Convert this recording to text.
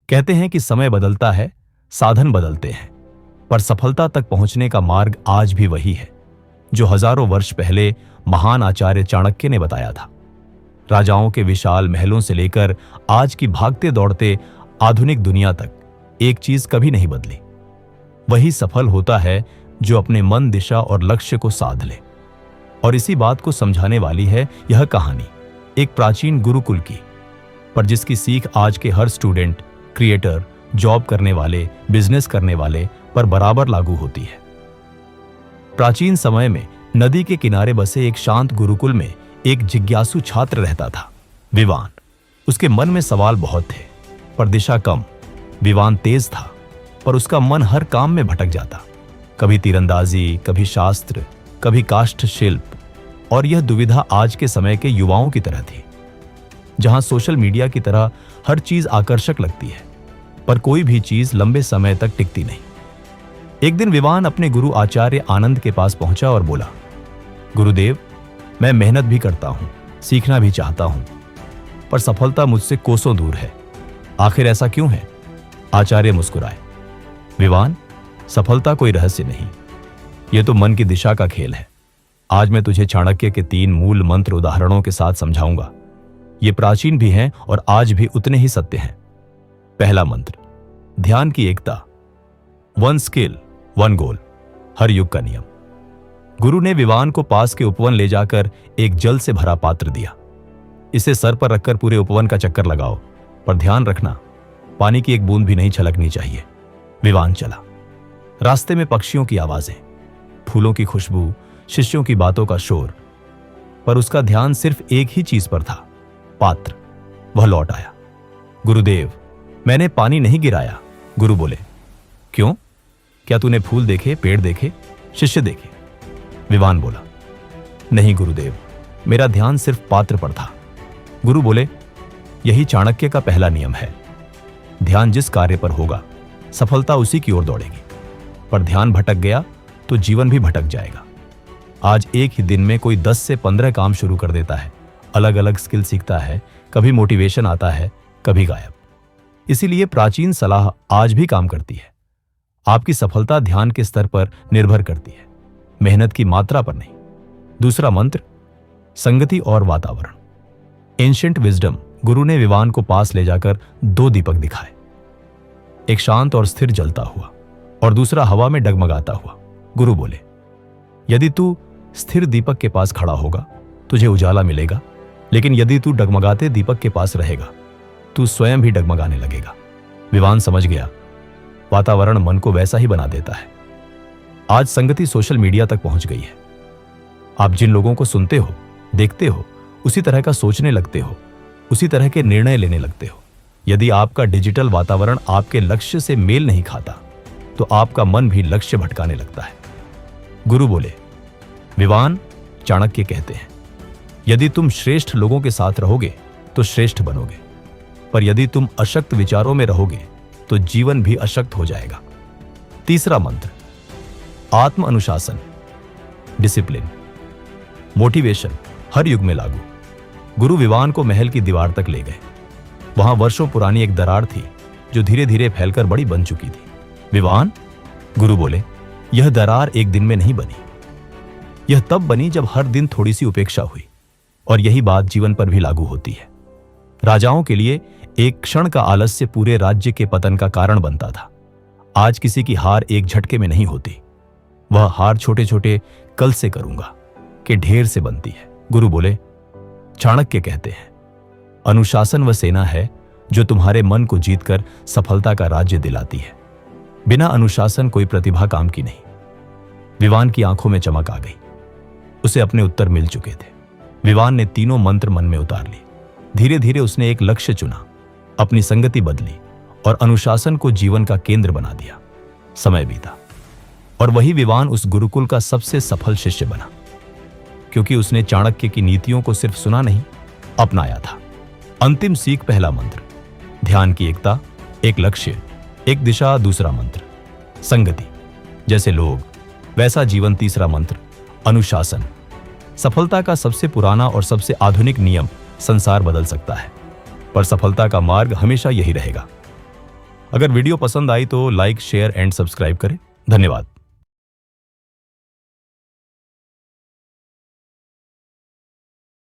कहते हैं कि समय बदलता है, साधन बदलते हैं, पर सफलता तक पहुंचने का मार्ग आज भी वही है जो हजारों वर्ष पहले महान आचार्य चाणक्य ने बताया था। राजाओं के विशाल महलों से लेकर आज की भागते दौड़ते आधुनिक दुनिया तक एक चीज कभी नहीं बदली। वही सफल होता है जो अपने मन, दिशा और लक्ष्य को साध ले। और इसी बात को समझाने वाली है यह कहानी एक प्राचीन गुरुकुल की, पर जिसकी सीख आज के हर स्टूडेंट, क्रिएटर, जॉब करने वाले, बिजनेस करने वाले पर बराबर लागू होती है। प्राचीन समय में नदी के किनारे बसे एक शांत गुरुकुल में एक जिज्ञासु छात्र रहता था, विवान। उसके मन में सवाल बहुत थे पर दिशा कम। विवान तेज था पर उसका मन हर काम में भटक जाता, कभी तीरंदाजी, कभी शास्त्र, कभी काष्ठ शिल्प। और यह दुविधा आज के समय के युवाओं की तरह थी, जहां सोशल मीडिया की तरह हर चीज आकर्षक लगती है पर कोई भी चीज लंबे समय तक टिकती नहीं। एक दिन विवान अपने गुरु आचार्य आनंद के पास पहुंचा और बोला, गुरुदेव, मैं मेहनत भी करता हूं, सीखना भी चाहता हूं, पर सफलता मुझसे कोसों दूर है। आखिर ऐसा क्यों है? आचार्य मुस्कुराए, विवान, सफलता कोई रहस्य नहीं, यह तो मन की दिशा का खेल है। आज मैं तुझे चाणक्य के 3 मूल मंत्र उदाहरणों के साथ समझाऊंगा। ये प्राचीन भी हैं और आज भी उतने ही सत्य हैं। पहला मंत्र, ध्यान की एकता। 1 स्किल 1 गोल, हर युग का नियम। गुरु ने विवान को पास के उपवन ले जाकर एक जल से भरा पात्र दिया। इसे सर पर रखकर पूरे उपवन का चक्कर लगाओ, पर ध्यान रखना, पानी की एक बूंद भी नहीं छलकनी चाहिए। विवान चला। रास्ते में पक्षियों की आवाजें, फूलों की खुशबू, शिष्यों की बातों का शोर, पर उसका ध्यान सिर्फ एक ही चीज पर था, पात्र। वह लौट आया। गुरुदेव, मैंने पानी नहीं गिराया। गुरु बोले, क्यों? क्या तूने फूल देखे, पेड़ देखे, शिष्य देखे? विवान बोला, नहीं गुरुदेव, मेरा ध्यान सिर्फ पात्र पर था। गुरु बोले, यही चाणक्य का पहला नियम है। ध्यान जिस कार्य पर होगा, सफलता उसी की ओर दौड़ेगी। पर ध्यान भटक गया तो जीवन भी भटक जाएगा। आज एक ही दिन में कोई 10 से 15 काम शुरू कर देता है, अलग अलग स्किल सीखता है, कभी मोटिवेशन आता है, कभी गायब। इसीलिए प्राचीन सलाह आज भी काम करती है। आपकी सफलता ध्यान के स्तर पर निर्भर करती है, मेहनत की मात्रा पर नहीं। दूसरा मंत्र, संगति और वातावरण। Ancient wisdom. गुरु ने विवान को पास ले जाकर 2 दीपक दिखाए, एक शांत और स्थिर जलता हुआ और दूसरा हवा में डगमगाता हुआ। गुरु बोले, यदि तू स्थिर दीपक के पास खड़ा होगा तुझे उजाला मिलेगा, लेकिन यदि तू डगमगाते दीपक के पास रहेगा तू स्वयं भी डगमगाने लगेगा। विवान समझ गया, वातावरण मन को वैसा ही बना देता है। आज संगति सोशल मीडिया तक पहुंच गई है। आप जिन लोगों को सुनते हो, देखते हो, उसी तरह का सोचने लगते हो, उसी तरह के निर्णय लेने लगते हो। यदि आपका डिजिटल वातावरण आपके लक्ष्य से मेल नहीं खाता तो आपका मन भी लक्ष्य भटकाने लगता है। गुरु बोले, विवान, चाणक्य कहते हैं, यदि तुम श्रेष्ठ लोगों के साथ रहोगे तो श्रेष्ठ बनोगे, पर यदि तुम अशक्त विचारों में रहोगे तो जीवन भी अशक्त हो जाएगा। तीसरा मंत्र, आत्म अनुशासन, डिसिप्लिन। मोटिवेशन हर युग में लागू। गुरु विवान को महल की दीवार तक ले गए। वहां वर्षों पुरानी एक दरार थी जो धीरे धीरे फैलकर बड़ी बन चुकी थी। विवान, गुरु बोले, यह दरार एक दिन में नहीं बनी। यह तब बनी जब हर दिन थोड़ी सी उपेक्षा हुई। और यही बात जीवन पर भी लागू होती है। राजाओं के लिए एक क्षण का आलस्य पूरे राज्य के पतन का कारण बनता था। आज किसी की हार एक झटके में नहीं होती। वह हार छोटे छोटे कल से करूंगा के ढेर से बनती है। गुरु बोले, चाणक्य कहते हैं, अनुशासन वह सेना है जो तुम्हारे मन को जीतकर सफलता का राज्य दिलाती है। बिना अनुशासन कोई प्रतिभा काम की नहीं। विवान की आंखों में चमक आ गई। उसे अपने उत्तर मिल चुके थे। विवान ने तीनों मंत्र मन में उतार लिए। धीरे धीरे उसने एक लक्ष्य चुना, अपनी संगति बदली और अनुशासन को जीवन का केंद्र बना दिया। समय बीता और वही विवान उस गुरुकुल का सबसे सफल शिष्य बना, क्योंकि उसने चाणक्य की नीतियों को सिर्फ सुना नहीं, अपनाया था। अंतिम सीख, पहला मंत्र, ध्यान की एकता, एक लक्ष्य, एक दिशा। दूसरा मंत्र, संगति, जैसे लोग वैसा जीवन। तीसरा मंत्र, अनुशासन। सफलता का सबसे पुराना और सबसे आधुनिक नियम संसार बदल सकता है, पर सफलता का मार्ग हमेशा यही रहेगा। अगर वीडियो पसंद आई तो लाइक, शेयर एंड सब्सक्राइब करें। धन्यवाद।